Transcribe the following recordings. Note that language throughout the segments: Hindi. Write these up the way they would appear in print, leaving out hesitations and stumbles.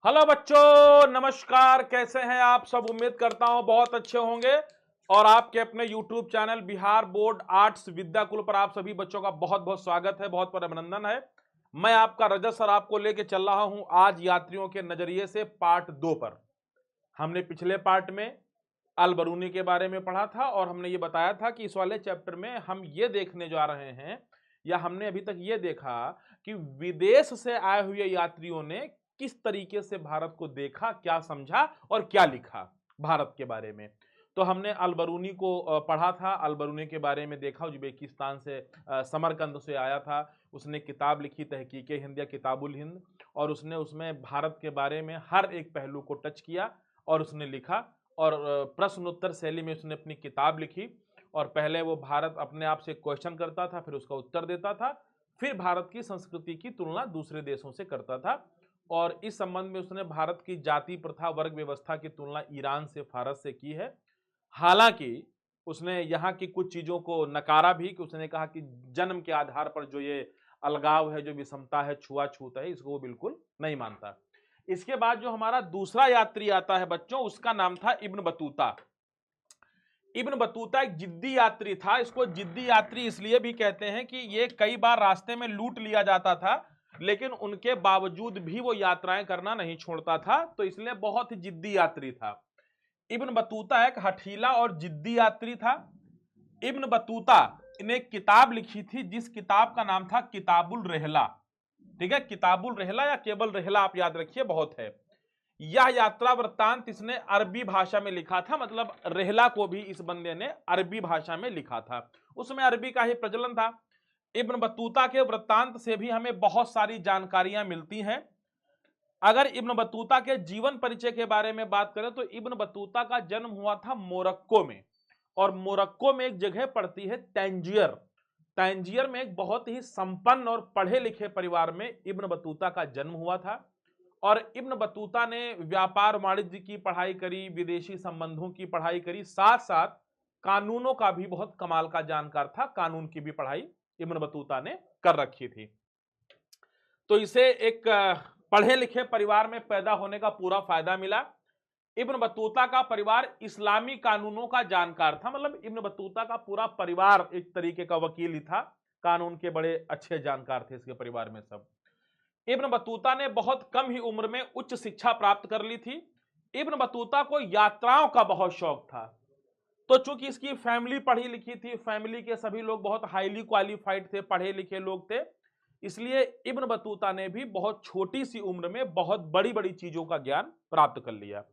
हेलो बच्चों, नमस्कार। कैसे हैं आप सब? उम्मीद करता हूं बहुत अच्छे होंगे। और आपके अपने YouTube channel Bihar board arts Vidyakul पर आप सभी बच्चों का बहुत बहुत स्वागत है, बहुत बहुत अभिनंदन है। मैं आपका रजत सर आपको लेके चल रहा हूं आज यात्रियों के नजरिए से पार्ट 2 पर। हमने पिछले पार्ट में अल बरूनी के बारे में पढ़ा था और हमने ये बताया था कि इस वाले चैप्टर में हम ये देखने जा रहे हैं, या हमने अभी तक ये देखा कि विदेश से आए हुए यात्रियों ने किस तरीके से भारत को देखा, क्या समझा और क्या लिखा भारत के बारे में। तो हमने अल बरूनी को पढ़ा था, अल बरूनी के बारे में देखा। उज्बेकिस्तान से समरकंद से आया था। उसने किताब लिखी तहकीक हिंद या किताबुल हिंद, और उसने उसमें भारत के बारे में हर एक पहलू को टच किया और उसने लिखा। और प्रश्नोत्तर शैली में उसने अपनी किताब लिखी। और पहले वो भारत अपने आप से क्वेश्चन करता था, फिर उसका उत्तर देता था, फिर भारत की संस्कृति की तुलना दूसरे देशों से करता था। और इस संबंध में उसने भारत की जाति प्रथा वर्ग व्यवस्था की तुलना ईरान से, फारस से की है। हालांकि उसने यहाँ की कुछ चीजों को नकारा भी, कि उसने कहा कि जन्म के आधार पर जो ये अलगाव है, जो विषमता है, छुआछूत है, इसको वो बिल्कुल नहीं मानता। इसके बाद जो हमारा दूसरा यात्री आता है बच्चों, उसका नाम था इब्न बतूता। इब्न बतूता एक जिद्दी यात्री था। इसको जिद्दी यात्री इसलिए भी कहते हैं कि ये कई बार रास्ते में लूट लिया जाता था, लेकिन उनके बावजूद भी वो यात्राएं करना नहीं छोड़ता था, तो इसलिए बहुत ही जिद्दी यात्री था। इब्न बतूता एक हठीला और जिद्दी यात्री था। इब्न बतूता ने एक किताब लिखी थी, जिस किताब का नाम था किताबुल रहला। ठीक है, किताबुल रहला या केवल रहला आप याद रखिए, बहुत है। यह यात्रा वृत्तांत इसने अरबी भाषा में लिखा था, मतलब रहला को भी इस बंदे ने अरबी भाषा में लिखा था। उसमें अरबी का ही प्रचलन था। इब्न बतूता के वृत्तांत से भी हमें बहुत सारी जानकारियां मिलती हैं। अगर इब्न बतूता के जीवन परिचय के बारे में बात करें तो इब्न बतूता का जन्म हुआ था मोरक्को में, और मोरक्को में एक जगह पड़ती है तंजियर। तंजियर में एक बहुत ही संपन्न और पढ़े लिखे परिवार में इब्न बतूता का जन्म हुआ था। और इब्न बतूता ने व्यापार वाणिज्य की पढ़ाई करी, विदेशी संबंधों की पढ़ाई करी, साथ साथ कानूनों का भी बहुत कमाल का जानकार था। कानून की भी पढ़ाई इब्न बतूता ने कर रखी थी। तो इसे एक पढ़े लिखे परिवार में पैदा होने का पूरा फायदा मिला। इब्न बतूता का परिवार इस्लामी कानूनों का जानकार था, मतलब इब्न बतूता का पूरा परिवार एक तरीके का वकील ही था। कानून के बड़े अच्छे जानकार थे इसके परिवार में सब। इब्न बतूता ने बहुत कम ही उम्र में उच्च शिक्षा प्राप्त कर ली थी। इब्न बतूता को यात्राओं का बहुत शौक था। तो चूंकि इसकी फैमिली पढ़ी लिखी थी, फैमिली के सभी लोग बहुत हाईली क्वालिफाइड थे, पढ़े लिखे लोग थे, इसलिए इब्न बतूता ने भी बहुत छोटी सी उम्र में बहुत बड़ी बड़ी चीजों का ज्ञान प्राप्त कर लिया।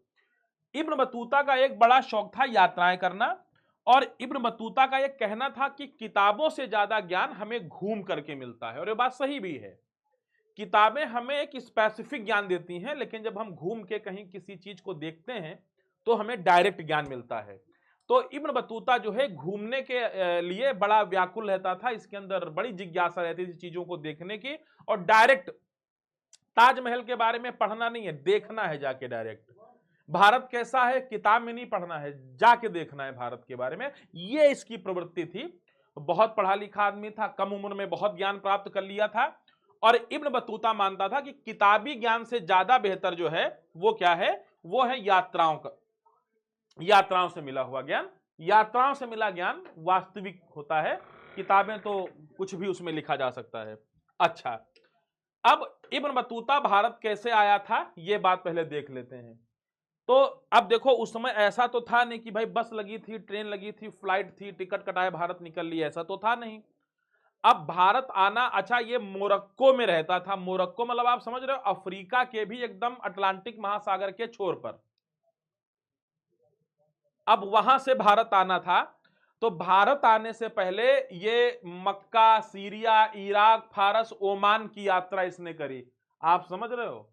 इब्न बतूता का एक बड़ा शौक था यात्राएं करना, और इब्न बतूता का एक कहना था कि किताबों से ज्यादा ज्ञान हमें घूम करके मिलता है। और ये बात सही भी है। किताबें हमें एक स्पेसिफिक ज्ञान देती हैं, लेकिन जब हम घूम के कहीं किसी चीज को देखते हैं तो हमें डायरेक्ट ज्ञान मिलता है। तो इब्न बतूता जो है घूमने के लिए बड़ा व्याकुल रहता था। इसके अंदर बड़ी जिज्ञासा रहती थी चीजों को देखने की, और डायरेक्ट ताजमहल के बारे में पढ़ना नहीं है, देखना है जाके डायरेक्ट। भारत कैसा है किताब में नहीं पढ़ना है, जाके देखना है भारत के बारे में। ये इसकी प्रवृत्ति थी। बहुत पढ़ा लिखा आदमी था, कम उम्र में बहुत ज्ञान प्राप्त कर लिया था। और इब्न बतूता मानता था कि किताबी ज्ञान से ज्यादा बेहतर जो है वो क्या है, वो है यात्राओं का, यात्राओं से मिला हुआ ज्ञान। यात्राओं से मिला ज्ञान वास्तविक होता है, किताबें तो कुछ भी उसमें लिखा जा सकता है। अच्छा, अब इब्न बतूता भारत कैसे आया था ये बात पहले देख लेते हैं। तो अब देखो, उस समय ऐसा तो था नहीं कि भाई बस लगी थी, ट्रेन लगी थी, फ्लाइट थी, टिकट कटाए भारत निकल लिया, ऐसा तो था नहीं। अब भारत आना, अच्छा ये मोरक्को में रहता था। मोरक्को मतलब आप समझ रहे हो, अफ्रीका के भी एकदम अटलांटिक महासागर के छोर पर। अब वहां से भारत आना था, तो भारत आने से पहले ये मक्का, सीरिया, इराक, फारस, ओमान की यात्रा इसने करी। आप समझ रहे हो,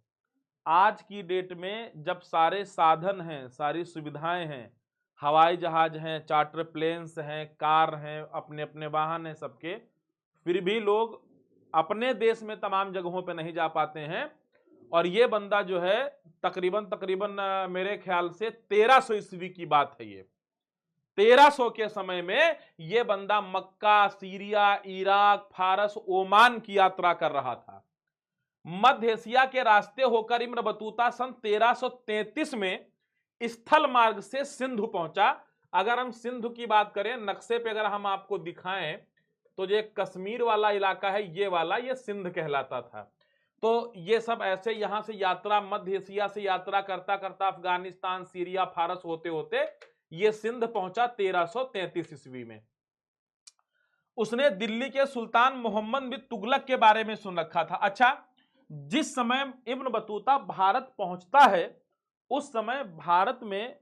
आज की डेट में जब सारे साधन हैं, सारी सुविधाएं हैं, हवाई जहाज हैं, चार्टर प्लेन्स हैं, कार हैं, अपने अपने वाहन हैं सबके, फिर भी लोग अपने देश में तमाम जगहों पे नहीं जा पाते हैं। और ये बंदा जो है तकरीबन तकरीबन मेरे ख्याल से 1300 ईस्वी की बात है ये। 1300 के समय में ये बंदा मक्का, सीरिया, इराक, फारस, ओमान की यात्रा कर रहा था। मध्य एशिया के रास्ते होकर इब्न बतूता सन 1333 में स्थल मार्ग से सिंधु पहुंचा। अगर हम सिंधु की बात करें, नक्शे पे अगर हम आपको दिखाएं तो जो कश्मीर वाला इलाका है, ये वाला, ये सिंध कहलाता था। तो ये सब ऐसे यहां से यात्रा, मध्य एशिया से यात्रा करता करता अफगानिस्तान, सीरिया, फारस होते होते ये सिंध पहुंचा 1333 ईस्वी में। उसने दिल्ली के सुल्तान मोहम्मद बिन तुगलक के बारे में सुन रखा था। अच्छा, जिस समय इब्न बतूता भारत पहुंचता है उस समय भारत में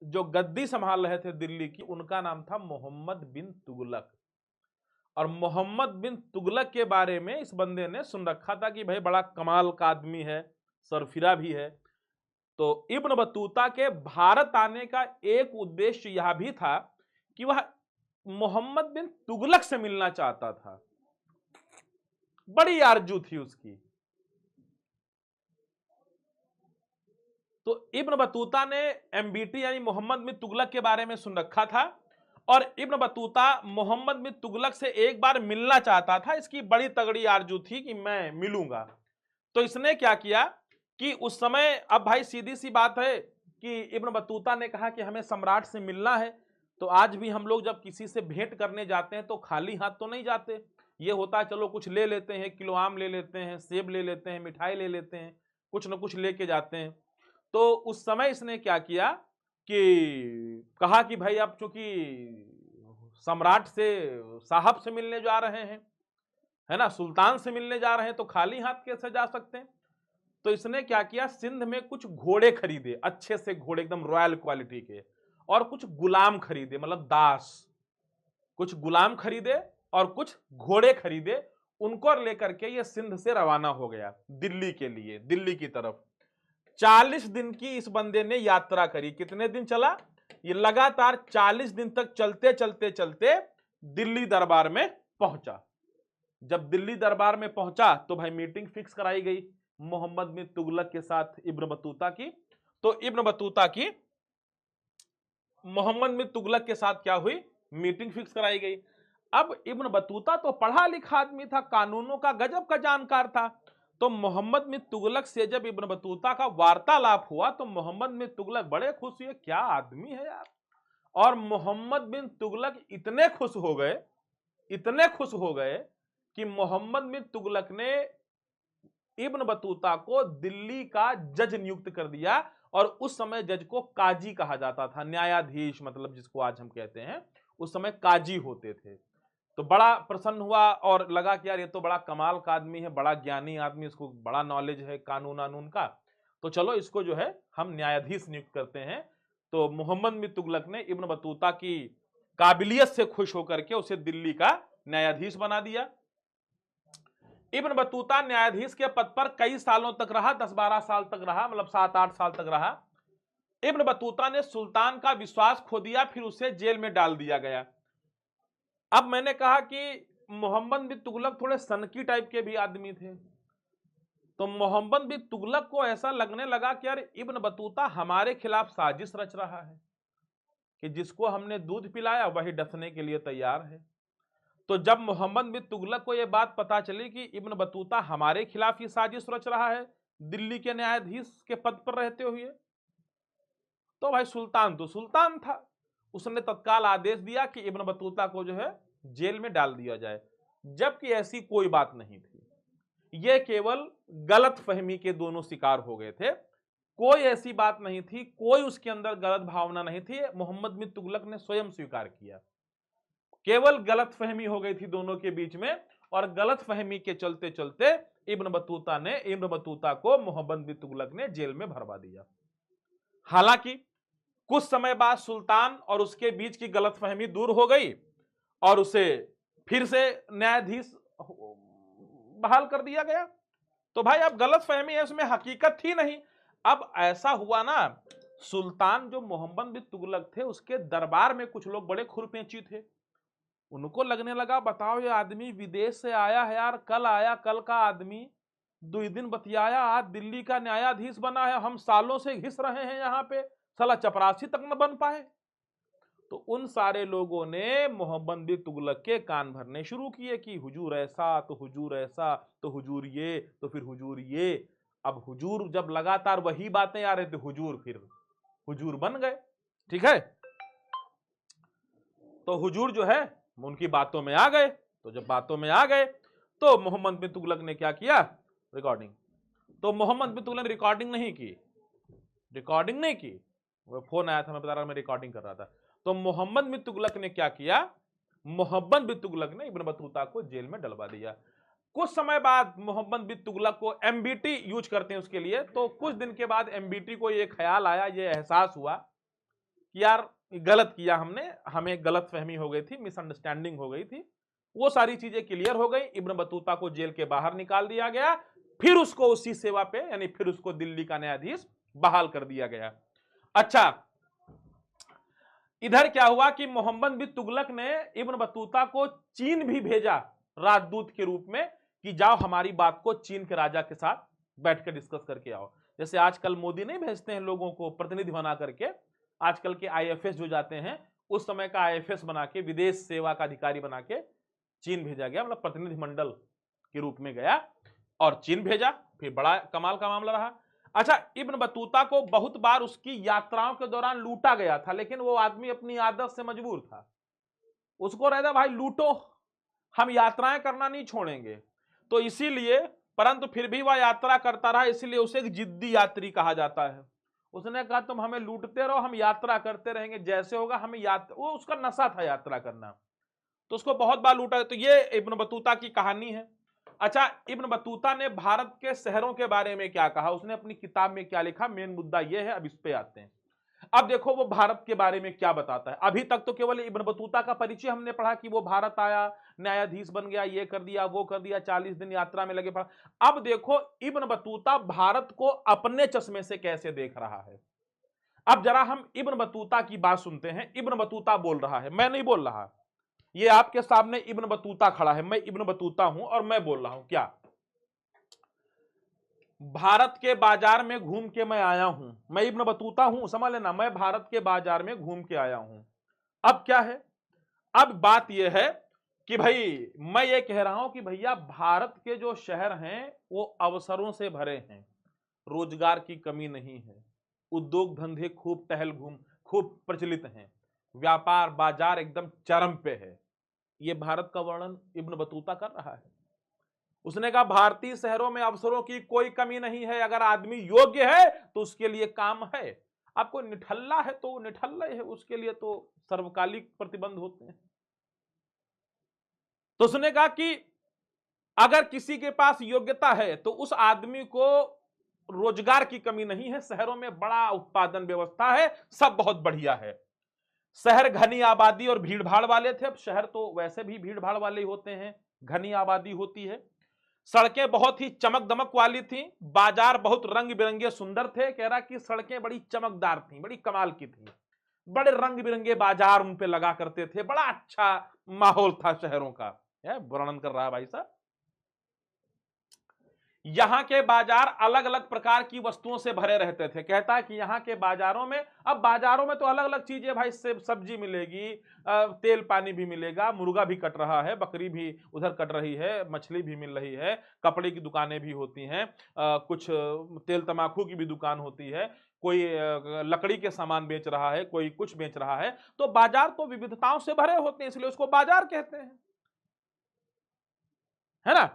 जो गद्दी संभाल रहे थे दिल्ली की, उनका नाम था मोहम्मद बिन तुगलक। और मोहम्मद बिन तुगलक के बारे में इस बंदे ने सुन रखा था कि भाई बड़ा कमाल का आदमी है, सरफिरा भी है। तो इब्न बतूता के भारत आने का एक उद्देश्य यह भी था कि वह मोहम्मद बिन तुगलक से मिलना चाहता था। बड़ी आरजू थी उसकी। तो इब्न बतूता ने एमबीटी यानी मोहम्मद बिन तुगलक के बारे में सुन रखा था और इब्न बतूता मोहम्मद बिन तुगलक से एक बार मिलना चाहता था। इसकी बड़ी तगड़ी आरजू थी कि मैं मिलूंगा। तो इसने क्या किया कि उस समय, अब भाई सीधी सी बात है कि इब्न बतूता ने कहा कि हमें सम्राट से मिलना है। तो आज भी हम लोग जब किसी से भेंट करने जाते हैं तो खाली हाथ तो नहीं जाते। ये होता है चलो कुछ ले लेते हैं, किलो आम ले लेते हैं, सेब ले लेते हैं, मिठाई ले लेते हैं, कुछ ना कुछ लेके जाते हैं। तो उस समय इसने क्या किया कि कहा कि भाई अब चूंकि सम्राट से, साहब से मिलने जा रहे हैं, है ना, सुल्तान से मिलने जा रहे हैं, तो खाली हाथ कैसे जा सकते हैं। तो इसने क्या किया, सिंध में कुछ घोड़े खरीदे, अच्छे से घोड़े एकदम रॉयल क्वालिटी के, और कुछ गुलाम खरीदे, मतलब दास, कुछ गुलाम खरीदे और कुछ घोड़े खरीदे। उनको लेकर के ये सिंध से रवाना हो गया दिल्ली के लिए, दिल्ली की तरफ। 40 दिन की इस बंदे ने यात्रा करी। कितने दिन चला ये? लगातार 40 दिन तक चलते चलते चलते दिल्ली दरबार में पहुंचा। जब दिल्ली दरबार में पहुंचा तो भाई मीटिंग फिक्स कराई गई मोहम्मद बिन तुगलक के साथ इब्न बतूता की। तो इब्न बतूता की मोहम्मद बिन तुगलक के साथ क्या हुई, मीटिंग फिक्स कराई गई। अब इब्न बतूता तो पढ़ा लिखा आदमी था, कानूनों का गजब का जानकार था। तो मोहम्मद बिन तुगलक से जब इब्न बतूता का वार्तालाप हुआ तो मोहम्मद बिन तुगलक बड़े खुश हुए, क्या आदमी है यार। और मोहम्मद बिन तुगलक इतने खुश हो गए, इतने खुश हो गए कि मोहम्मद बिन तुगलक ने इब्न बतूता को दिल्ली का जज नियुक्त कर दिया। और उस समय जज को काजी कहा जाता था, न्यायाधीश, मतलब जिसको आज हम कहते हैं, उस समय काजी होते थे। तो बड़ा प्रसन्न हुआ और लगा कि यार ये तो बड़ा कमाल का आदमी है, बड़ा ज्ञानी आदमी, इसको बड़ा नॉलेज है कानून कानून का, तो चलो इसको जो है हम न्यायाधीश नियुक्त करते हैं। तो मोहम्मद बिन तुगलक ने इब्न बतूता की काबिलियत से खुश होकर के उसे दिल्ली का न्यायाधीश बना दिया। इब्न बतूता न्यायाधीश के पद पर कई सालों तक रहा, 10-12 साल तक रहा, मतलब 7-8 साल तक रहा। इब्न बतूता ने सुल्तान का विश्वास खो दिया, फिर उसे जेल में डाल दिया गया। अब मैंने कहा कि मोहम्मद बिन तुगलक थोड़े सनकी टाइप के भी आदमी थे। तो मोहम्मद बिन तुगलक को ऐसा लगने लगा कि यार इब्न बतूता हमारे खिलाफ साजिश रच रहा है, कि जिसको हमने दूध पिलाया वही डसने के लिए तैयार है। तो जब मोहम्मद बिन तुगलक को यह बात पता चली कि इब्न बतूता हमारे खिलाफ ही साजिश रच रहा है दिल्ली के न्यायाधीश के पद पर रहते हुए, तो भाई सुल्तान तो सुल्तान था, उसने तत्काल आदेश दिया कि इब्न बतूता को जो है जेल में डाल दिया जाए। जबकि ऐसी कोई बात नहीं थी, यह केवल गलत फहमी के दोनों शिकार हो गए थे। कोई ऐसी बात नहीं थी, कोई उसके अंदर गलत भावना नहीं थी, मोहम्मद बिन तुगलक ने स्वयं स्वीकार किया। केवल गलत फहमी हो गई थी दोनों के बीच में, और गलत फहमी के चलते चलते इब्न बतूता को मोहम्मद बिन तुगलक ने जेल में भरवा दिया। हालांकि कुछ समय बाद सुल्तान और उसके बीच की गलतफहमी दूर हो गई और उसे फिर से न्यायाधीश बहाल कर दिया गया। तो भाई अब गलतफहमी है, उसमें हकीकत थी नहीं। अब ऐसा हुआ ना, सुल्तान जो मोहम्मद बिन तुगलक थे उसके दरबार में कुछ लोग बड़े खुरपेंची थे। उनको लगने लगा बताओ ये आदमी विदेश से आया है यार, कल आया, कल का आदमी 2 दिन बतियाया, आज दिल्ली का न्यायाधीश बना है, हम सालों से घिस रहे हैं यहाँ पे, साला चपरासी तक न बन पाए। तो उन सारे लोगों ने मोहम्मद बिन तुगलक के कान भरने शुरू किए कि हुजूर ऐसा तो हुजूर ऐसा तो हुजूर ये तो फिर हुजूर ये। अब हुजूर जब लगातार वही बातें आ रहे थे, हुजूर फिर हुजूर बन गए। ठीक है, तो हुजूर जो है उनकी बातों में आ गए। तो जब बातों में आ गए तो मोहम्मद बिन तुगलक ने क्या किया, रिकॉर्डिंग। तो मोहम्मद बिन तुगलक ने रिकॉर्डिंग नहीं की, रिकॉर्डिंग नहीं की, वो फोन आया था, मैं बता रहा, मैं रिकॉर्डिंग कर रहा था। तो मोहम्मद बिन तुगलक ने क्या किया, मोहम्मद बिन तुगलक ने इब्न बतूता को जेल में डलवा दिया। कुछ समय बाद मोहम्मद बिन तुगलक को एमबीटी यूज करते हैं उसके लिए, तो कुछ दिन के बाद एमबीटी को ये ख्याल आया, ये एहसास हुआ कि यार गलत किया हमने, हमें गलत फहमी हो गई थी, मिसअंडरस्टैंडिंग हो गई थी। वो सारी चीजें क्लियर हो गई, इब्न बतूता को जेल के बाहर निकाल दिया गया, फिर उसको उसी सेवा पे, यानी फिर उसको दिल्ली का न्यायाधीश बहाल कर दिया गया। अच्छा, इधर क्या हुआ कि मोहम्मद बिन तुगलक ने इब्न बतूता को चीन भी भेजा राजदूत के रूप में कि जाओ हमारी बात को चीन के राजा के साथ बैठकर डिस्कस करके आओ। जैसे आजकल मोदी नहीं भेजते हैं लोगों को प्रतिनिधि बना करके, आजकल के आईएफएस जो जाते हैं, उस समय का आईएफएस बना के, विदेश सेवा का अधिकारी बना के चीन भेजा गया, मतलब प्रतिनिधि मंडल के रूप में गया और चीन भेजा, फिर बड़ा कमाल का मामला रहा। अच्छा, इब्न बतूता को बहुत बार उसकी यात्राओं के दौरान लूटा गया था, लेकिन वो आदमी अपनी आदत से मजबूर था, उसको रहता भाई लूटो, हम यात्राएं करना नहीं छोड़ेंगे। तो इसीलिए, परंतु फिर भी वह यात्रा करता रहा, इसलिए उसे एक जिद्दी यात्री कहा जाता है। उसने कहा तुम हमें लूटते रहो, हम यात्रा करते रहेंगे, जैसे होगा हमें यात्रा, वो उसका नशा था यात्रा करना, तो उसको बहुत बार लूटा। तो ये इब्न बतूता की कहानी है। अच्छा, इब्न बतूता ने भारत के शहरों के बारे में क्या कहा, उसने अपनी किताब में क्या लिखा, मेन मुद्दा ये है, अब इस पे आते हैं। अब देखो वो भारत के बारे में क्या बताता है। अभी तक तो केवल इब्न बतूता का परिचय हमने पढ़ा कि वो भारत आया, न्यायाधीश बन गया, ये कर दिया वो कर दिया, 40 दिन यात्रा में लगे पड़ा। अब देखो इब्न बतूता भारत को अपने चश्मे से कैसे देख रहा है। अब जरा हम इब्न बतूता की बात सुनते हैं। इब्न बतूता बोल रहा है, मैं नहीं बोल रहा, ये आपके सामने इब्न बतूता खड़ा है, मैं इब्न बतूता हूं और मैं बोल रहा हूं। क्या भारत के बाजार में घूम के मैं आया हूं, मैं इब्न बतूता हूं, समझ लेना, मैं भारत के बाजार में घूम के आया हूं। अब क्या है, अब बात यह है कि भाई मैं ये कह रहा हूं कि भैया भारत के जो शहर हैं वो अवसरों से भरे हैं, रोजगार की कमी नहीं है, उद्योग धंधे खूब टहल घूम खूब प्रचलित हैं, व्यापार बाजार एकदम चरम पे है। ये भारत का वर्णन इब्न बतूता कर रहा है। उसने कहा भारतीय शहरों में अवसरों की कोई कमी नहीं है, अगर आदमी योग्य है तो उसके लिए काम है, आपको निठल्ला है तो निठल्ला है, उसके लिए तो सर्वकालिक प्रतिबंध होते हैं। तो उसने कहा कि अगर किसी के पास योग्यता है तो उस आदमी को रोजगार की कमी नहीं है, शहरों में बड़ा उत्पादन व्यवस्था है, सब बहुत बढ़िया है। शहर घनी आबादी और भीड़ भाड़ वाले थे, अब शहर तो वैसे भी भीड़ भाड़ वाले ही होते हैं, घनी आबादी होती है। सड़कें बहुत ही चमक दमक वाली थी, बाजार बहुत रंग बिरंगे सुंदर थे। कह रहा कि सड़कें बड़ी चमकदार थी, बड़ी कमाल की थी, बड़े रंग बिरंगे बाजार उन पे लगा करते थे, बड़ा अच्छा माहौल था शहरों का। वर्णन कर रहा है भाई साहब। यहां के बाजार अलग अलग प्रकार की वस्तुओं से भरे रहते थे। कहता है कि यहां के बाजारों में, अब बाजारों में तो अलग अलग चीजें भाई, से सब्जी मिलेगी, तेल पानी भी मिलेगा, मुर्गा भी कट रहा है, बकरी भी उधर कट रही है, मछली भी मिल रही है, कपड़े की दुकानें भी होती हैं, कुछ तेल तमाकू की भी दुकान होती है, कोई लकड़ी के सामान बेच रहा है, कोई कुछ बेच रहा है। तो बाजार तो विविधताओं से भरे होते हैं, इसलिए उसको बाजार कहते हैं, है ना।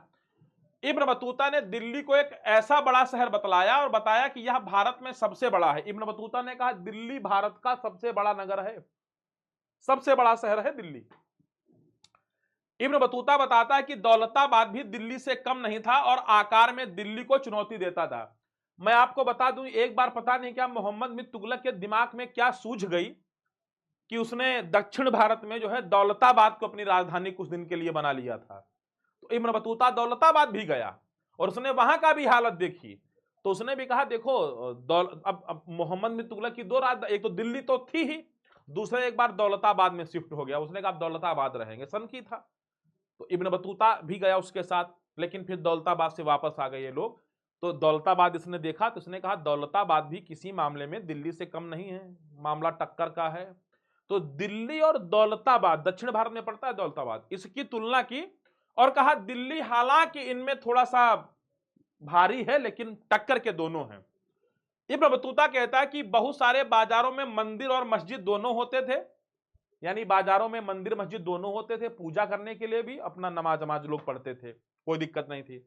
इब्न बतूता ने दिल्ली को एक ऐसा बड़ा शहर बतलाया और बताया कि यह भारत में सबसे बड़ा है। इब्न बतूता ने कहा दिल्ली भारत का सबसे बड़ा नगर है, सबसे बड़ा शहर है दिल्ली। इब्न बतूता बताता है कि दौलताबाद भी दिल्ली से कम नहीं था और आकार में दिल्ली को चुनौती देता था। मैं आपको बता दूं, एक बार पता नहीं क्या मोहम्मद बिन तुगलक के दिमाग में क्या सूझ गई कि उसने दक्षिण भारत में जो है दौलताबाद को अपनी राजधानी कुछ दिन के लिए बना लिया था। तो इब्न बतूता दौलताबाद भी गया और उसने वहां का भी हालत देखी। तो उसने भी कहा देखो, अब मोहम्मद बिन तुगलक की दो राजधानी, एक तो दिल्ली तो थी ही, दूसरे एक बार दौलताबाद में शिफ्ट हो गया। उसने कहा दौलताबाद रहेंगे, सन की था। तो इब्न बतूता भी गया उसके साथ, लेकिन फिर दौलताबाद से वापस आ गए ये लोग। तो दौलताबाद इसने देखा तो इसने कहा दौलताबाद भी किसी मामले में दिल्ली से कम नहीं है, मामला टक्कर का है। तो दिल्ली और दौलताबाद, दक्षिण भारत में पड़ता है दौलताबाद, इसकी तुलना की और कहा दिल्ली हालांकि इनमें थोड़ा सा भारी है लेकिन टक्कर के दोनों हैं। इब्न बतूता कहता है कि बहुत सारे बाजारों में मंदिर और मस्जिद दोनों होते थे, यानी बाजारों में मंदिर मस्जिद दोनों होते थे, पूजा करने के लिए भी अपना नमाज लोग पढ़ते थे, कोई दिक्कत नहीं थी।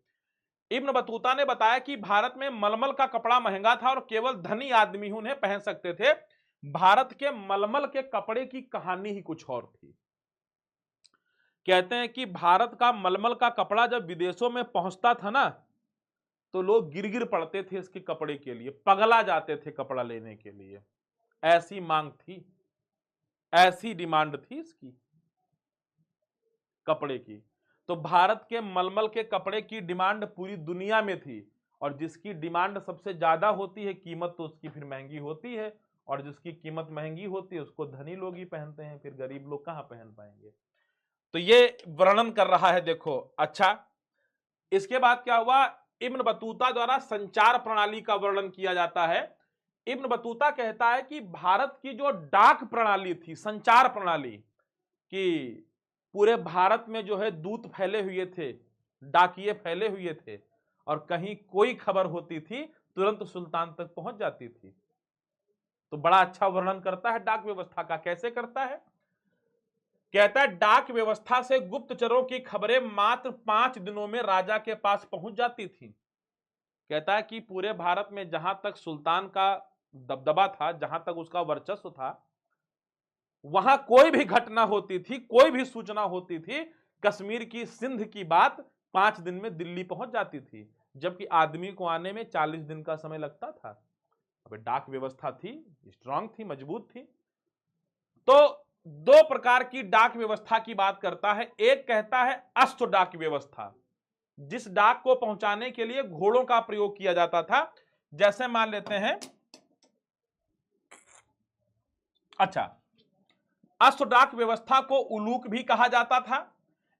इब्न बतूता ने बताया कि भारत में मलमल का कपड़ा महंगा था और केवल धनी आदमी उन्हें पहन सकते थे। भारत के मलमल के कपड़े की कहानी ही कुछ और थी। कहते हैं कि भारत का मलमल का कपड़ा जब विदेशों में पहुंचता था ना, तो लोग गिर गिर पड़ते थे इसके कपड़े के लिए, पगला जाते थे कपड़ा लेने के लिए, ऐसी मांग थी, ऐसी डिमांड थी इसकी कपड़े की। तो भारत के मलमल के कपड़े की डिमांड पूरी दुनिया में थी, और जिसकी डिमांड सबसे ज्यादा होती है कीमत तो उसकी फिर महंगी होती है, और जिसकी कीमत महंगी होती है उसको धनी लोग ही पहनते हैं, फिर गरीब लोग कहां पहन पाएंगे। तो ये वर्णन कर रहा है, देखो। अच्छा, इसके बाद क्या हुआ, इब्न बतूता द्वारा संचार प्रणाली का वर्णन किया जाता है। इब्न बतूता कहता है कि भारत की जो डाक प्रणाली थी, संचार प्रणाली, कि पूरे भारत में जो है दूत फैले हुए थे, डाकिये फैले हुए थे, और कहीं कोई खबर होती थी तुरंत सुल्तान तक पहुंच जाती थी। तो बड़ा अच्छा वर्णन करता है डाक व्यवस्था का। कैसे करता है, कहता है डाक व्यवस्था से गुप्तचरों की खबरें मात्र 5 दिनों में राजा के पास पहुंच जाती थी। कहता है कि पूरे भारत में जहां तक सुल्तान का दबदबा था, जहां तक उसका वर्चस्व था, वहां कोई भी घटना होती थी, कोई भी सूचना होती थी, कश्मीर की, सिंध की बात 5 दिन में दिल्ली पहुंच जाती थी, जबकि आदमी को आने में 40 दिन का समय लगता था। अब डाक व्यवस्था थी, स्ट्रांग थी, मजबूत थी। तो 2 प्रकार की डाक व्यवस्था की बात करता है। एक कहता है अश्व डाक व्यवस्था, जिस डाक को पहुंचाने के लिए घोड़ों का प्रयोग किया जाता था। जैसे मान लेते हैं, अच्छा, अश्व डाक व्यवस्था को उलूक भी कहा जाता था।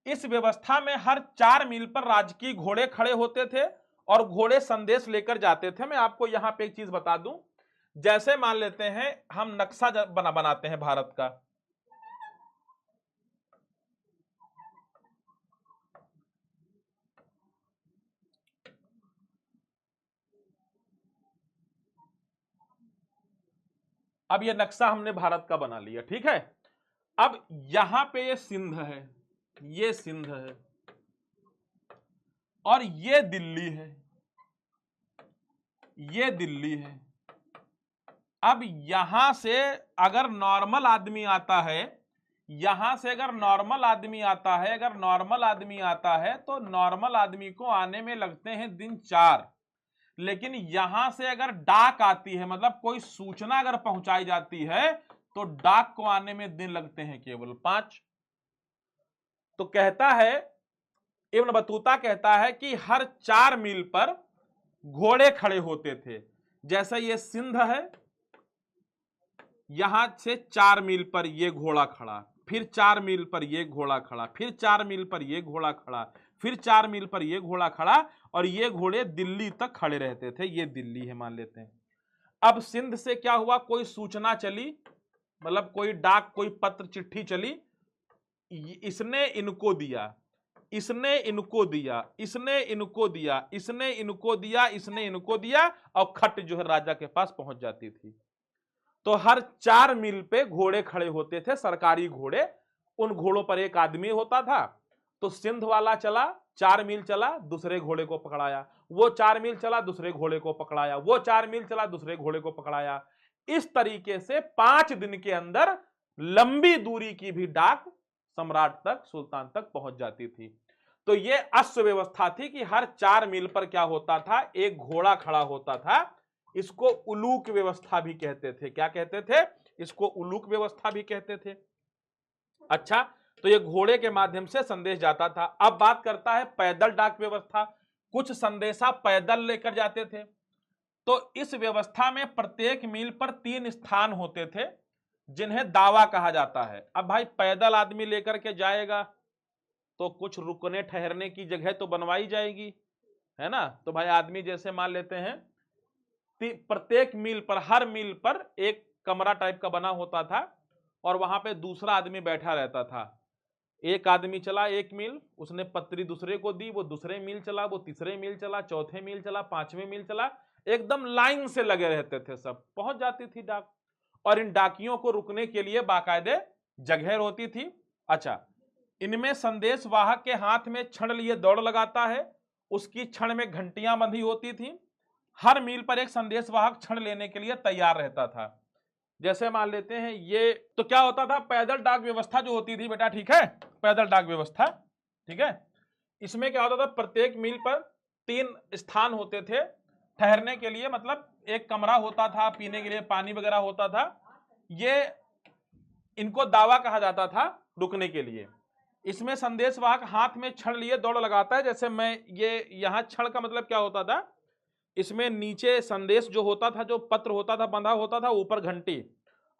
इस व्यवस्था में हर 4 मील पर राजकीय घोड़े खड़े होते थे और घोड़े संदेश लेकर जाते थे। मैं आपको यहां पे एक चीज बता दूं, जैसे मान लेते हैं हम नक्शा बनाते हैं भारत का, अब ये नक्शा हमने भारत का बना लिया, ठीक है। अब यहां पे ये सिंध है, ये सिंध है, और ये दिल्ली है, ये दिल्ली है। अब यहां से अगर नॉर्मल आदमी आता है, यहां से अगर नॉर्मल आदमी आता है, अगर नॉर्मल आदमी आता है तो नॉर्मल आदमी को आने में लगते हैं दिन 4, लेकिन यहां से अगर डाक आती है, मतलब कोई सूचना अगर पहुंचाई जाती है, तो डाक को आने में दिन लगते हैं केवल 5। तो कहता है, इब्न बतूता कहता है कि हर 4 मील पर घोड़े खड़े होते थे। जैसे ये सिंध है, यहां से 4 मील पर ये घोड़ा खड़ा, फिर 4 मील पर ये घोड़ा खड़ा, फिर 4 मील पर ये घोड़ा खड़ा, फिर 4 मील पर ये घोड़ा खड़ा, और ये घोड़े दिल्ली तक खड़े रहते थे। ये दिल्ली है मान लेते हैं। अब सिंध से क्या हुआ, कोई सूचना चली, मतलब कोई डाक, कोई पत्र, चिट्ठी चली, इसने इनको दिया, इसने इनको दिया, इसने इनको दिया, इसने इनको दिया, इसने इनको दिया, और खट जो है राजा के पास पहुंच जाती थी। तो हर 4 मील पे घोड़े खड़े होते थे, सरकारी घोड़े। उन घोड़ों पर एक आदमी होता था। तो सिंध वाला चला, 4 मील चला, दूसरे घोड़े को पकड़ाया, वो 4 मील चला, दूसरे घोड़े को पकड़ाया, वो 4 मील चला, दूसरे घोड़े को पकड़ाया। इस तरीके से 5 दिन के अंदर लंबी दूरी की भी डाक सम्राट तक, सुल्तान तक पहुंच जाती थी। तो ये अश्व व्यवस्था थी कि हर 4 मील पर क्या होता था, एक घोड़ा खड़ा होता था। इसको उलूक व्यवस्था भी कहते थे। क्या कहते थे, इसको उलूक व्यवस्था भी कहते थे। अच्छा, तो ये घोड़े के माध्यम से संदेश जाता था। अब बात करता है पैदल डाक व्यवस्था। कुछ संदेशा पैदल लेकर जाते थे। तो इस व्यवस्था में प्रत्येक मील पर 3 स्थान होते थे, जिन्हें दावा कहा जाता है। अब भाई पैदल आदमी लेकर के जाएगा तो कुछ रुकने ठहरने की जगह तो बनवाई जाएगी, है ना। तो भाई आदमी जैसे मान लेते हैं, प्रत्येक मील पर, हर मील पर एक कमरा टाइप का बना होता था, और वहां पे दूसरा आदमी बैठा रहता था। एक आदमी चला 1 मील, उसने पत्री दूसरे को दी, वो दूसरे मील चला, वो तीसरे मील चला, चौथे मील चला, 5वें मील चला, एकदम लाइन से लगे रहते थे, सब पहुंच जाती थी डाक। और इन डाकियों को रुकने के लिए बाकायदे जगह होती थी। अच्छा, इनमें संदेश वाहक के हाथ में छड़ लिए दौड़ लगाता है, उसकी छड़ में घंटियां बंधी होती थी। हर मील पर एक संदेश वाहक छड़ लेने के लिए तैयार रहता था। जैसे मान लेते हैं ये, तो क्या होता था, पैदल डाक व्यवस्था जो होती थी बेटा, ठीक है, पैदल डाक व्यवस्था, ठीक है, इसमें क्या होता था, प्रत्येक मील पर 3 स्थान होते थे ठहरने के लिए, मतलब एक कमरा होता था, पीने के लिए पानी वगैरह होता था। ये इनको दावा कहा जाता था रुकने के लिए। इसमें संदेशवाहक हाथ में छड़ लिए दौड़ लगाता है। जैसे मैं ये यहां छड़ का मतलब क्या होता था, इसमें नीचे संदेश जो होता था, जो पत्र होता था, बंधा होता था, ऊपर घंटी,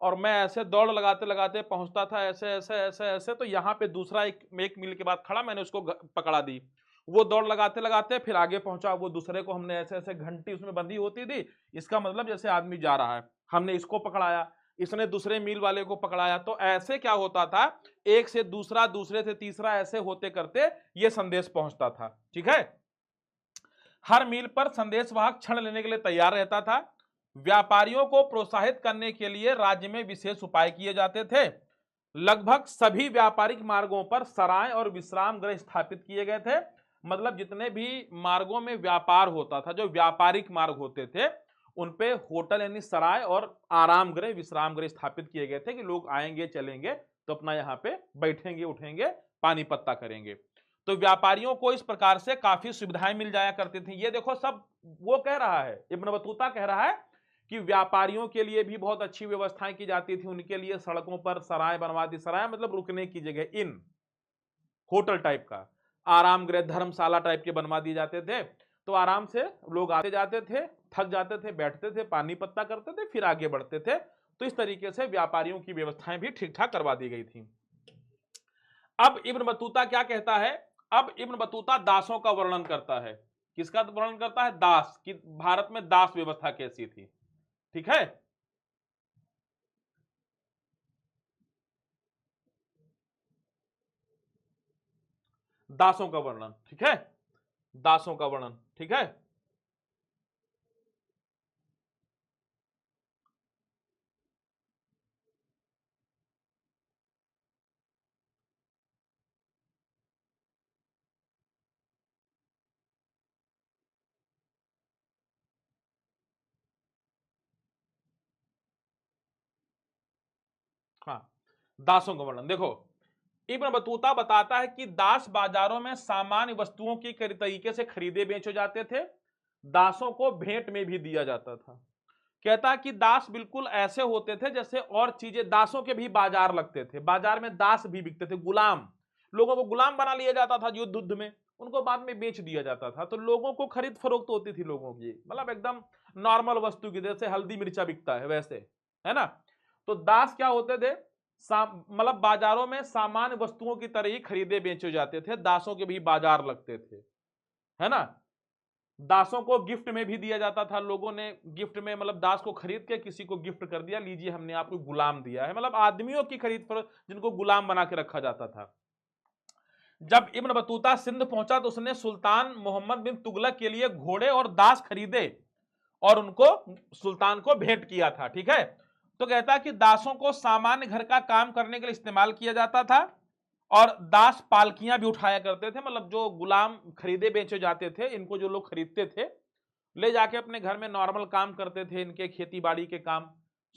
और मैं ऐसे दौड़ लगाते लगाते पहुंचता था, ऐसे ऐसे ऐसे ऐसे, तो यहाँ पे दूसरा एक मील के बाद खड़ा, मैंने उसको पकड़ा दी, वो दौड़ लगाते लगाते फिर आगे पहुंचा, वो दूसरे को हमने ऐसे ऐसे, घंटी उसमें बंधी होती थी, इसका मतलब जैसे आदमी जा रहा है, हमने इसको पकड़ाया, इसने दूसरे मील वाले को पकड़ाया। तो ऐसे क्या होता था, एक से दूसरा, दूसरे से तीसरा, ऐसे होते करते ये संदेश पहुंचता था, ठीक है। हर मील पर संदेशवाहक छड़ लेने के लिए तैयार रहता था। व्यापारियों को प्रोत्साहित करने के लिए राज्य में विशेष उपाय किए जाते थे। लगभग सभी व्यापारिक मार्गों पर सराय और विश्राम गृह स्थापित किए गए थे। मतलब जितने भी मार्गों में व्यापार होता था, जो व्यापारिक मार्ग होते थे, उनपे होटल यानी सराय और आराम गृह, विश्राम गृह स्थापित किए गए थे कि लोग आएंगे चलेंगे तो अपना यहाँ पे बैठेंगे, उठेंगे, पानी पत्ता करेंगे। तो व्यापारियों को इस प्रकार से काफी सुविधाएं मिल जाया करती थी। ये देखो सब वो कह रहा है, इब्न बतूता कह रहा है कि व्यापारियों के लिए भी बहुत अच्छी व्यवस्थाएं की जाती थी, उनके लिए सड़कों पर सराय बनवा दी। सराय मतलब रुकने की जगह, इन होटल टाइप का, आराम गृह, धर्मशाला टाइप के बनवा दिए जाते थे। तो आराम से लोग आते जाते थे, थक जाते थे, बैठते थे, पानी पत्ता करते थे, फिर आगे बढ़ते थे। तो इस तरीके से व्यापारियों की व्यवस्थाएं भी ठीक ठाक करवा दी गई थी। अब इब्न बतूता क्या कहता है, अब इब्न बतूता दासों का वर्णन करता है। किसका वर्णन करता है, दास कि भारत में दास व्यवस्था कैसी थी, ठीक है। दासों का वर्णन, ठीक है, दासों का वर्णन, ठीक है। हाँ, दासों का वर्णन देखो, इब्न बतूता बताता है कि दास बाजारों में सामान्य वस्तुओं की तरीके से खरीदे बेचे जाते थे। दासों को भेंट में भी दिया जाता था। कहता है कि दास बिल्कुल ऐसे होते थे जैसे और चीजें, दासों के भी बाजार लगते थे, बाजार में दास भी बिकते थे, गुलाम, लोगों को गुलाम बना लिया जाता था युद्ध में, उनको बाद में बेच दिया जाता था। तो लोगों को खरीद फरोख्त होती थी लोगों की, मतलब एकदम नॉर्मल वस्तु की, जैसे हल्दी मिर्चा बिकता है वैसे, है ना। तो दास क्या होते थे, मतलब बाजारों में सामान्य वस्तुओं की तरह ही खरीदे बेचे जाते थे, दासों के भी बाजार लगते थे, है ना। दासों को गिफ्ट में भी दिया जाता था, लोगों ने गिफ्ट में, मतलब दास को खरीद के किसी को गिफ्ट कर दिया, लीजिए हमने आपको गुलाम दिया है, मतलब आदमियों की खरीद फरोख्त, जिनको गुलाम बना के रखा जाता था। जब इब्न बतूता सिंध पहुंचा तो उसने सुल्तान मोहम्मद बिन तुगलक के लिए घोड़े और दास खरीदे और उनको सुल्तान को भेंट किया था, ठीक है। तो कहता है कि दासों को सामान्य घर का काम करने के लिए इस्तेमाल किया जाता था और दास पालकियां भी उठाया करते थे, मतलब जो गुलाम खरीदे बेचे जाते थे, इनको जो लोग खरीदते थे ले जाके अपने घर में नॉर्मल काम करते थे, इनके खेती बाड़ी के काम,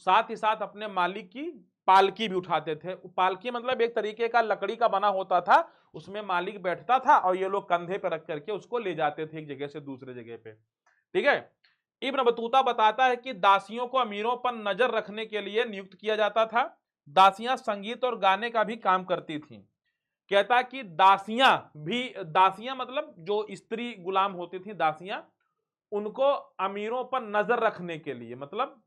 साथ ही साथ अपने मालिक की पालकी भी उठाते थे। पालकी मतलब एक तरीके का लकड़ी का बना होता था, उसमें मालिक बैठता था और ये लोग कंधे पर रख करके उसको ले जाते थे एक जगह से दूसरे जगह पे, ठीक है। इब्न बतूता बताता है कि दासियों को अमीरों पर नजर रखने के लिए नियुक्त किया जाता था। दासियां संगीत और गाने का भी काम करती थीं। कहता है कि दासियां भी, दासियां मतलब जो स्त्री गुलाम होती थी दासियां, उनको अमीरों पर नजर रखने के लिए, मतलब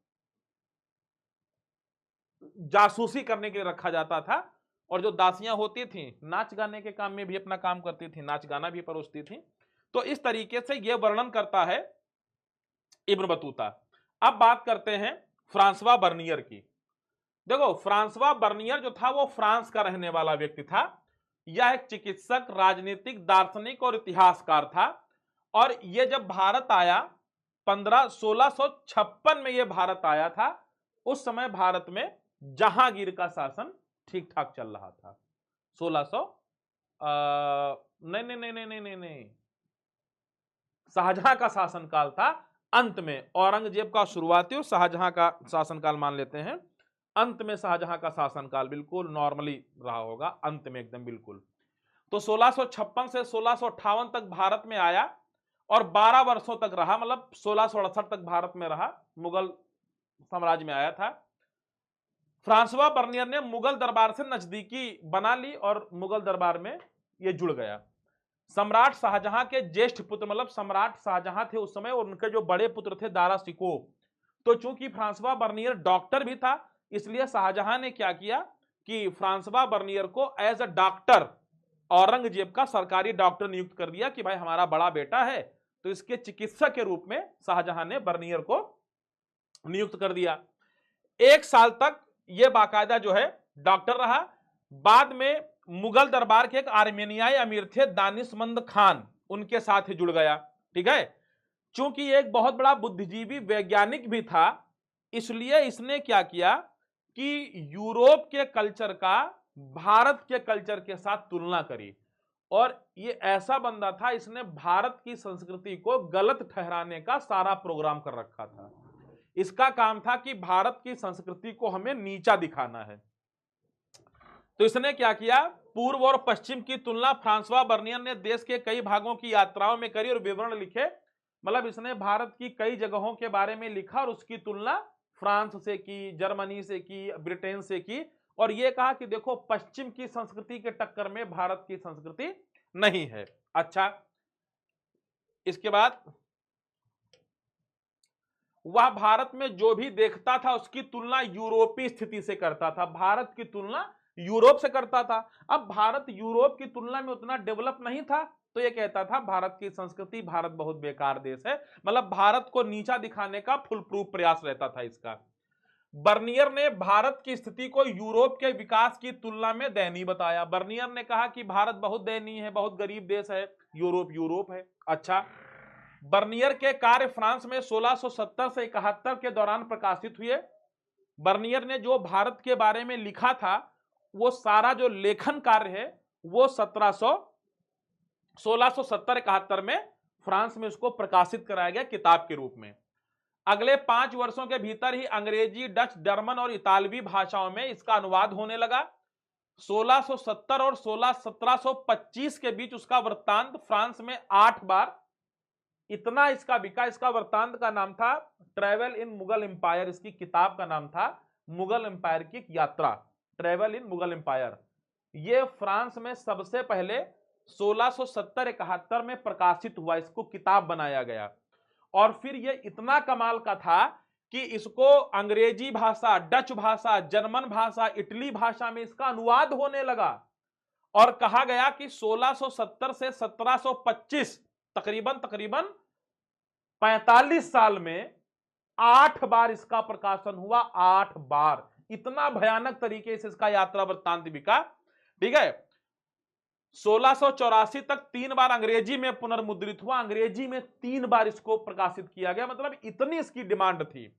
जासूसी करने के लिए रखा जाता था। और जो दासियां होती थी नाच गाने के काम में भी अपना काम करती थी, नाच गाना भी परोसती थी। तो इस तरीके से यह वर्णन करता है इब्न बतूता। अब बात करते हैं फ्रांसवा बर्नियर की। देखो, फ्रांसवा बर्नियर जो था वो फ्रांस का रहने वाला व्यक्ति था। यह एक चिकित्सक, राजनीतिक, दार्शनिक और इतिहासकार था। और ये जब भारत आया 1656 में ये भारत आया था। उस समय भारत में जहांगीर का शासन ठीक ठाक चल रहा था। 1600 नहीं नहीं नहीं नहीं नहीं नहीं, शाहजहां का शासनकाल था। अंत में औरंगजेब का शुरुआती और शाहजहां का शासनकाल मान लेते हैं। अंत में शाहजहां का शासनकाल बिल्कुल नॉर्मली रहा होगा, अंत में एकदम बिल्कुल। तो 1656 से 1658 तक भारत में आया और 12 वर्षों तक रहा, मतलब 1668 तक भारत में रहा, मुगल साम्राज्य में आया था। फ्रांसवा बर्नियर ने मुगल दरबार से नजदीकी बना ली और मुगल दरबार में ये जुड़ गया। सम्राट शाहजहां के ज्येष्ठ पुत्र, मतलब सम्राट शाहजहां थे उस समय, और उनके जो बड़े पुत्र थे दारा शिकोह। तो चूंकि फ्रांसवा बर्नियर डॉक्टर भी था, इसलिए शाहजहां ने क्या किया कि फ्रांसवा बर्नियर को एज अ डॉक्टर, औरंगजेब का सरकारी डॉक्टर नियुक्त कर दिया कि भाई हमारा बड़ा बेटा है, तो इसके चिकित्सक के रूप में शाहजहां ने बर्नियर को नियुक्त कर दिया। 1 साल तक यह बाकायदा जो है डॉक्टर रहा। बाद में मुगल दरबार के एक आर्मेनियाई अमीर थे दानिशमंद खान, उनके साथ ही जुड़ गया। ठीक है, चूंकि एक बहुत बड़ा बुद्धिजीवी वैज्ञानिक भी था, इसलिए इसने क्या किया कि यूरोप के कल्चर का भारत के कल्चर के साथ तुलना करी। और ये ऐसा बंदा था, इसने भारत की संस्कृति को गलत ठहराने का सारा प्रोग्राम कर रखा था। इसका काम था कि भारत की संस्कृति को हमें नीचा दिखाना है। तो इसने क्या किया, पूर्व और पश्चिम की तुलना फ्रांसवा बर्नियर ने देश के कई भागों की यात्राओं में करी और विवरण लिखे। मतलब इसने भारत की कई जगहों के बारे में लिखा और उसकी तुलना फ्रांस से की, जर्मनी से की, ब्रिटेन से की, और यह कहा कि देखो पश्चिम की संस्कृति के टक्कर में भारत की संस्कृति नहीं है। अच्छा, इसके बाद वह भारत में जो भी देखता था उसकी तुलना यूरोपीय स्थिति से करता था, भारत की तुलना यूरोप से करता था। अब भारत यूरोप की तुलना में उतना डेवलप नहीं था, तो यह कहता था भारत की संस्कृति, भारत बहुत बेकार देश है। मतलब भारत को नीचा दिखाने का फुल प्रूफ प्रयास रहता था इसका। बर्नियर ने भारत की स्थिति को यूरोप के विकास की तुलना में दयनीय बताया। बर्नियर ने कहा कि भारत बहुत दयनीय है, बहुत गरीब देश है, यूरोप है। अच्छा, बर्नियर के कार्य फ्रांस में 1670 से 71 के दौरान प्रकाशित हुए। बर्नियर ने जो भारत के बारे में लिखा था, वो सारा जो लेखन कार्य है वो 1670-71 में फ्रांस में उसको प्रकाशित कराया गया किताब के रूप में। अगले 5 वर्षों के भीतर ही अंग्रेजी, डच, जर्मन और इतालवी भाषाओं में इसका अनुवाद होने लगा। 1670 और 1725 के बीच उसका वृत्तांत फ्रांस में 8 बार इतना इसका बिका। इसका वृत्तांत का नाम था ट्रेवल इन मुगल एम्पायर, इसकी किताब का नाम था मुगल एम्पायर की यात्रा, ट्रेवल इन मुगल एम्पायर। यह फ्रांस में सबसे पहले 1670-71 में प्रकाशित हुआ, इसको किताब बनाया गया। और फिर यह इतना कमाल का था कि इसको अंग्रेजी भाषा, डच भाषा, जर्मन भाषा, इटली भाषा में इसका अनुवाद होने लगा। और कहा गया कि 1670 से 1725 तकरीबन 45 साल में 8 बार इसका प्रकाशन हुआ, 8 बार। इतना भयानक तरीके से इसका यात्रा वृत्तांत बिका। ठीक है, 1684 तक 3 बार अंग्रेजी में पुनर्मुद्रित हुआ, अंग्रेजी में 3 बार इसको प्रकाशित किया गया। मतलब इतनी इसकी डिमांड थी।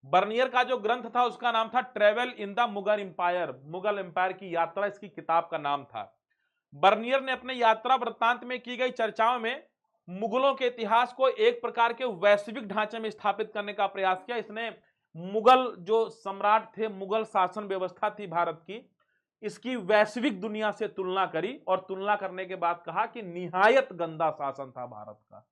बर्नियर का जो ग्रंथ था उसका नाम था travel in the Mughal empire, Mughal empire की यात्रा इसकी किताब का नाम था। बर्नियर ने अपने यात्रा वृत्तांत में की गई चर्चाओं में मुगलों के इतिहास को एक प्रकार के वैश्विक ढांचे में स्थापित करने का प्रयास किया। इसने मुगल जो सम्राट थे, मुगल शासन व्यवस्था थी भारत की, इसकी वैश्विक दुनिया से तुलना करी और तुलना करने के बाद कहा कि निहायत गंदा शासन था भारत का।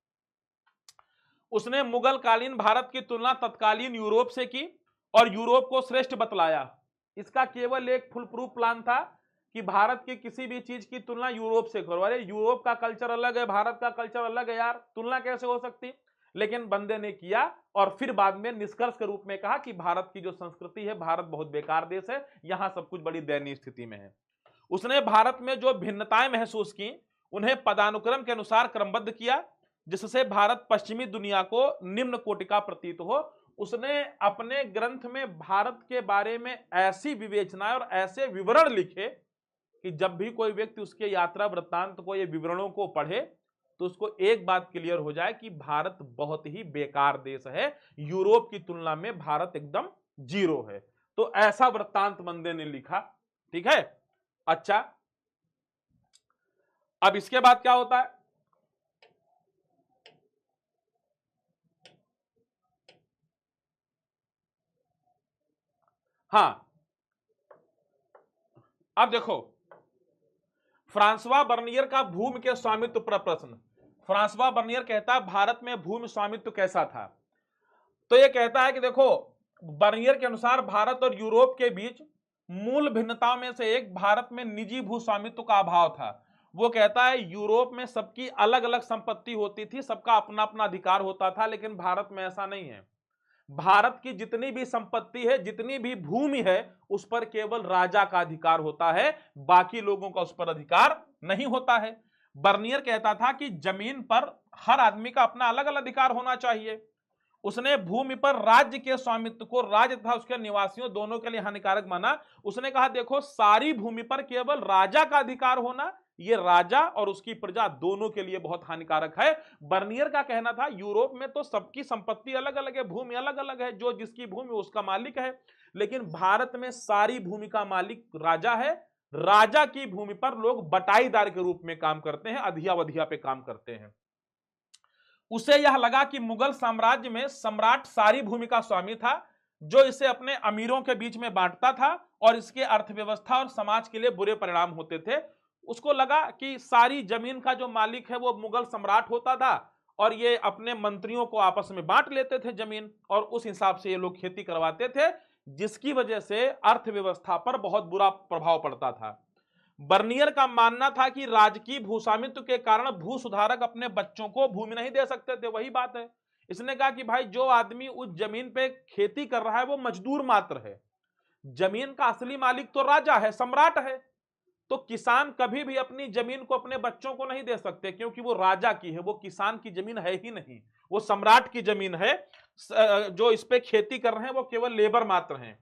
उसने मुगल कालीन भारत की तुलना तत्कालीन यूरोप से की और यूरोप को श्रेष्ठ बतलाया। इसका केवल एक फुल प्रूफ प्लान था कि भारत की किसी भी चीज की तुलना यूरोप से करो। अरे यूरोप का कल्चर अलग है, भारत का कल्चर अलग है यार, तुलना कैसे हो सकती। लेकिन बंदे ने किया और फिर बाद में निष्कर्ष के रूप में कहा कि भारत की जो संस्कृति है, भारत बहुत बेकार देश है, यहां सब कुछ बड़ी दयनीय स्थिति में है। उसने भारत में जो भिन्नताएं महसूस की उन्हें पदानुक्रम के अनुसार क्रमबद्ध किया, जिससे भारत पश्चिमी दुनिया को निम्न कोटि का प्रतीत हो। उसने अपने ग्रंथ में भारत के बारे में ऐसी विवेचनाएं और ऐसे विवरण लिखे कि जब भी कोई व्यक्ति उसके यात्रा वृत्तांत को, ये विवरणों को पढ़े तो उसको एक बात क्लियर हो जाए कि भारत बहुत ही बेकार देश है, यूरोप की तुलना में भारत एकदम जीरो है। तो ऐसा वृत्तांत मंदे ने लिखा। ठीक है, अच्छा, अब इसके बाद क्या होता है? हां, अब देखो, फ्रांसवा बर्नियर का भूमि के स्वामित्व पर प्रश्न। फ्रांसवा बर्नियर कहता है भारत में भूमि स्वामित्व कैसा था? तो यह कहता है कि देखो, बर्नियर के अनुसार भारत और यूरोप के बीच मूल भिन्नताओं में से एक भारत में निजी भू स्वामित्व का अभाव था। वो कहता है यूरोप में सबकी अलग अलग संपत्ति होती थी, सबका अपना अपना अधिकार होता था, लेकिन भारत में ऐसा नहीं है। भारत की जितनी भी संपत्ति है, जितनी भी भूमि है, उस पर केवल राजा का अधिकार होता है, बाकी लोगों का उस पर अधिकार नहीं होता है। बर्नियर कहता था कि जमीन पर हर आदमी का अपना अलग अलग अधिकार होना चाहिए। उसने भूमि पर राज्य के स्वामित्व को राज्य तथा उसके निवासियों दोनों के लिए हानिकारक माना। उसने कहा देखो, सारी भूमि पर केवल राजा का अधिकार होना, यह राजा और उसकी प्रजा दोनों के लिए बहुत हानिकारक है। बर्नियर का कहना था यूरोप में तो सबकी संपत्ति अलग अलग है, भूमि अलग अलग है, जो जिसकी भूमि उसका मालिक है, लेकिन भारत में सारी भूमि का मालिक राजा है। राजा की भूमि पर लोग बटाईदार के रूप में काम करते हैं, अधिया वधिया पे काम करते हैं। उसे यह लगा कि मुगल साम्राज्य में सम्राट सारी भूमि का स्वामी था, जो इसे अपने अमीरों के बीच में बांटता था और इसके अर्थव्यवस्था और समाज के लिए बुरे परिणाम होते थे। उसको लगा कि सारी जमीन का जो मालिक है वो मुगल सम्राट होता था और ये अपने मंत्रियों को आपस में बांट लेते थे जमीन, और उस हिसाब से ये लोग खेती करवाते थे, जिसकी वजह से अर्थव्यवस्था पर बहुत बुरा प्रभाव पड़ता था। बर्नियर का मानना था कि राजकीय भूस्वामित्व के कारण भू सुधारक अपने बच्चों को भूमि नहीं दे सकते थे। वही बात है, इसने कहा कि भाई जो आदमी उस जमीन पे खेती कर रहा है वो मजदूर मात्र है, जमीन का असली मालिक तो राजा है, सम्राट है। तो किसान कभी भी अपनी जमीन को अपने बच्चों को नहीं दे सकते, क्योंकि वो राजा की है, वो किसान की जमीन है ही नहीं, वो सम्राट की जमीन है। जो इस पे खेती कर रहे हैं वो केवल लेबर मात्र हैं।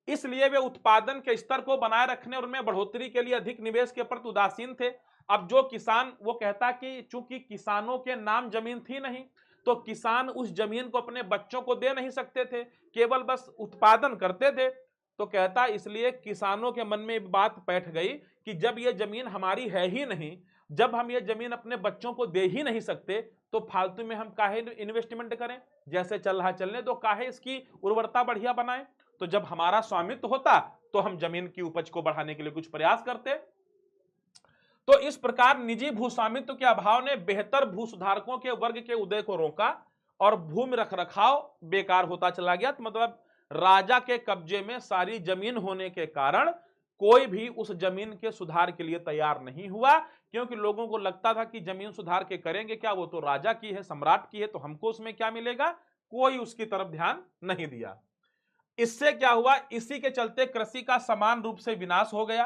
इसलिए वे उत्पादन के स्तर को बनाए रखने और उनमें बढ़ोतरी के लिए अधिक निवेश के प्रति उदासीन थे। अब जो किसान, वो कहता कि चूंकि किसानों के नाम जमीन थी नहीं, तो किसान उस जमीन को अपने बच्चों को दे नहीं सकते थे, केवल बस उत्पादन करते थे। तो कहता इसलिए किसानों के मन में बात बैठ गई कि जब ये जमीन हमारी है ही नहीं, जब हम ये जमीन अपने बच्चों को दे ही नहीं सकते, तो फालतू में हम काहे इन्वेस्टमेंट करें, जैसे चल रहा चलने दो, काहे इसकी उर्वरता बढ़िया बनाएं। तो जब हमारा स्वामित्व होता तो हम जमीन की उपज को बढ़ाने के लिए कुछ प्रयास करते। तो इस प्रकार निजी भूस्वामित्व के अभाव ने बेहतर भू सुधारकों के वर्ग के उदय को रोका और भूमि रखरखाव बेकार होता चला गया। तो मतलब राजा के कब्जे में सारी जमीन होने के कारण कोई भी उस जमीन के सुधार के लिए तैयार नहीं हुआ, क्योंकि लोगों को लगता था कि जमीन सुधार के करेंगे क्या, वो तो राजा की है, सम्राट की है, तो हमको उसमें क्या मिलेगा। कोई उसकी तरफ ध्यान नहीं दिया। इससे क्या हुआ, इसी के चलते कृषि का समान रूप से विनाश हो गया,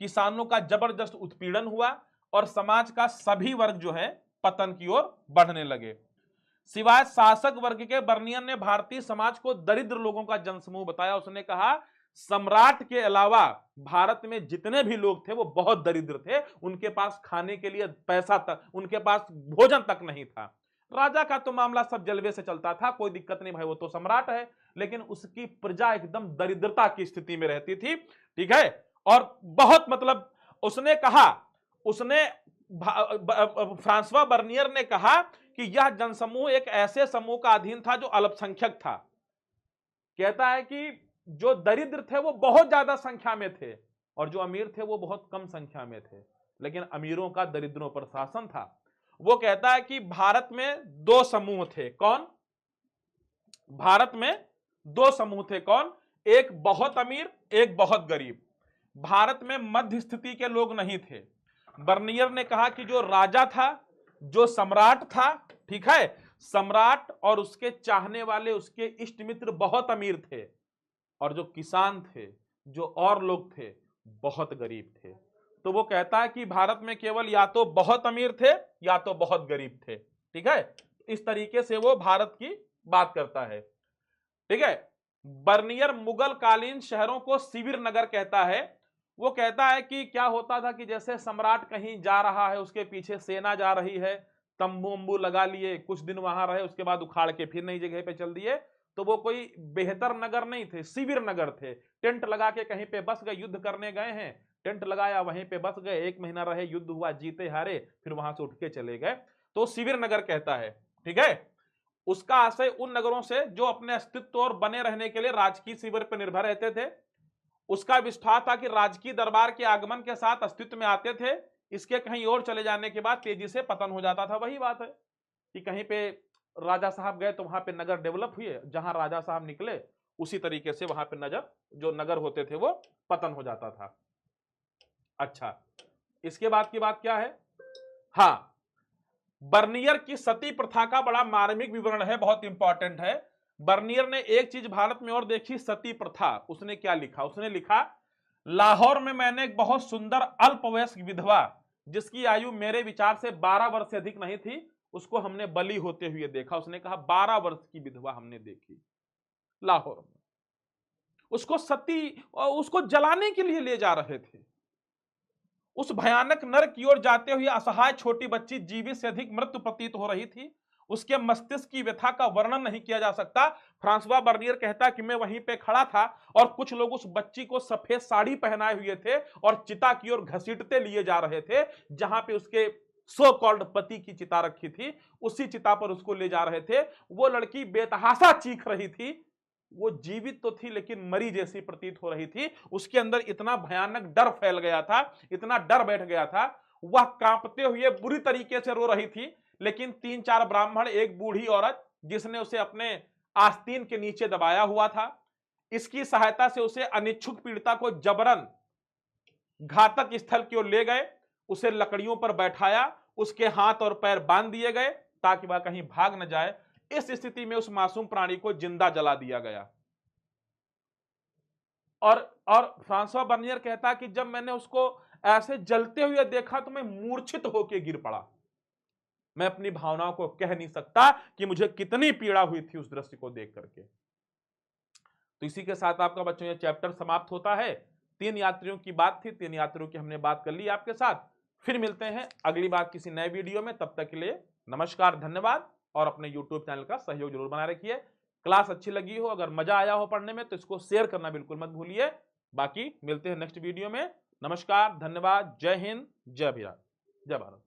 किसानों का जबरदस्त उत्पीड़न हुआ और समाज का सभी वर्ग जो है पतन की ओर बढ़ने लगे। सिवाय शासक वर्ग के, बर्नियर ने भारतीय समाज को दरिद्र लोगों का जनसमूह बताया। उसने कहा सम्राट के अलावा भारत में जितने भी लोग थे वो बहुत दरिद्र थे, उनके पास खाने के लिए पैसा तक, उनके पास भोजन तक नहीं था। राजा का तो मामला सब जलवे से चलता था, कोई दिक्कत नहीं भाई, वो तो सम्राट है, लेकिन उसकी प्रजा एकदम दरिद्रता की स्थिति में रहती थी। ठीक है, और बहुत मतलब उसने कहा, उसने फ्रांसवा बर्नियर ने कहा कि यह जनसमूह एक ऐसे समूह का अधीन था जो अल्पसंख्यक था। कहता है कि जो दरिद्र थे वो बहुत ज्यादा संख्या में थे और जो अमीर थे वो बहुत कम संख्या में थे, लेकिन अमीरों का दरिद्रों पर शासन था। वो कहता है कि भारत में दो समूह थे। कौन? भारत में दो समूह थे। कौन? एक बहुत अमीर, एक बहुत गरीब। भारत में मध्य स्थिति के लोग नहीं थे। बर्नियर ने कहा कि जो राजा था, जो सम्राट था, ठीक है, सम्राट और उसके चाहने वाले, उसके इष्ट मित्र बहुत अमीर थे, और जो किसान थे, जो और लोग थे, बहुत गरीब थे। तो वो कहता है कि भारत में केवल या तो बहुत अमीर थे या तो बहुत गरीब थे। ठीक है, इस तरीके से वो भारत की बात करता है। ठीक है। बर्नियर मुगल कालीन शहरों को शिविर नगर कहता है। वो कहता है कि क्या होता था कि जैसे सम्राट कहीं जा रहा है, उसके पीछे सेना जा रही है, तंबू वंबू लगा लिए, कुछ दिन वहां रहे, उसके बाद उखाड़ के फिर नई जगह पे चल दिए। तो वो कोई बेहतर नगर नहीं थे, शिविर नगर थे। टेंट लगा के कहीं पे बस गए, युद्ध करने गए हैं, टेंट लगाया वहीं पे बस गए, 1 महीना रहे, युद्ध हुआ, जीते हारे, फिर वहां से उठ के चले गए। तो शिविर नगर कहता है। ठीक है। उसका आशय उन नगरों से जो अपने अस्तित्व और बने रहने के लिए राजकीय शिविर पर निर्भर रहते थे। उसका विस्तार था कि राजकीय दरबार के आगमन के साथ अस्तित्व में आते थे, इसके कहीं और चले जाने के बाद तेजी से पतन हो जाता था। वही बात है कि कहीं पे राजा साहब गए तो वहां पे नगर डेवलप हुए, जहां राजा साहब निकले उसी तरीके से वहां पे जो नगर होते थे वो पतन हो जाता था। अच्छा, इसके बाद की बात क्या है? हाँ, बर्नियर की सती प्रथा का बड़ा मार्मिक विवरण है, बहुत इंपॉर्टेंट है। बर्नियर ने एक चीज भारत में और देखी, सती प्रथा। उसने क्या लिखा? उसने लिखा, लाहौर में मैंने एक बहुत सुंदर अल्पवयस्क विधवा, जिसकी आयु मेरे विचार से 12 वर्ष से अधिक नहीं थी, उसको हमने बली होते हुए देखा। उसने कहा 12 वर्ष की विधवा हमने देखी लाहौर में। उसको सती, उसको जलाने के लिए ले जा रहे थे। उस भयानक नर की ओर जाते हुए असहाय छोटी बच्ची जीवित से अधिक मृत्यु प्रतीत हो रही थी। उसके मस्तिष्क की व्यथा का वर्णन नहीं किया जा सकता। फ्रांसवा बर्नियर कहता कि मैं वहीं पे खड़ा था और कुछ लोग उस बच्ची को सफेद साड़ी पहनाए हुए थे और चिता की ओर घसीटते लिए जा रहे थे, जहां पे उसके सो कॉल्ड पति की चिता रखी थी, उसी चिता पर उसको ले जा रहे थे। वो लड़की बेतहासा चीख रही थी। वो जीवित तो थी लेकिन मरी जैसी प्रतीत हो रही थी। उसके अंदर इतना भयानक डर फैल गया था, इतना डर बैठ गया था, वह कांपते हुए बुरी तरीके से रो रही थी। लेकिन 3-4 ब्राह्मण, एक बूढ़ी औरत जिसने उसे अपने आस्तीन के नीचे दबाया हुआ था, इसकी सहायता से उसे अनिच्छुक पीड़िता को जबरन घातक स्थल की ओर ले गए। उसे लकड़ियों पर बैठाया, उसके हाथ और पैर बांध दिए गए ताकि वह कहीं भाग न जाए। इस स्थिति में उस मासूम प्राणी को जिंदा जला दिया गया। और फ्रांसवा बर्नियर कहता कि जब मैंने उसको ऐसे जलते हुए देखा तो मैं मूर्छित होकर गिर पड़ा। मैं अपनी भावनाओं को कह नहीं सकता कि मुझे कितनी पीड़ा हुई थी उस दृश्य को देख करके। तो इसी के साथ आपका बच्चों ये चैप्टर समाप्त होता है। 3 यात्रियों की बात थी, 3 यात्रियों की हमने बात कर ली आपके साथ। फिर मिलते हैं अगली बार किसी नए वीडियो में। तब तक के लिए नमस्कार, धन्यवाद। और अपने यूट्यूब चैनल का सहयोग जरूर बनाए रखिए। क्लास अच्छी लगी हो, अगर मजा आया हो पढ़ने में, तो इसको शेयर करना बिल्कुल मत भूलिए। बाकी मिलते हैं नेक्स्ट वीडियो में। नमस्कार, धन्यवाद, जय हिंद, जय भारत, जय भारत।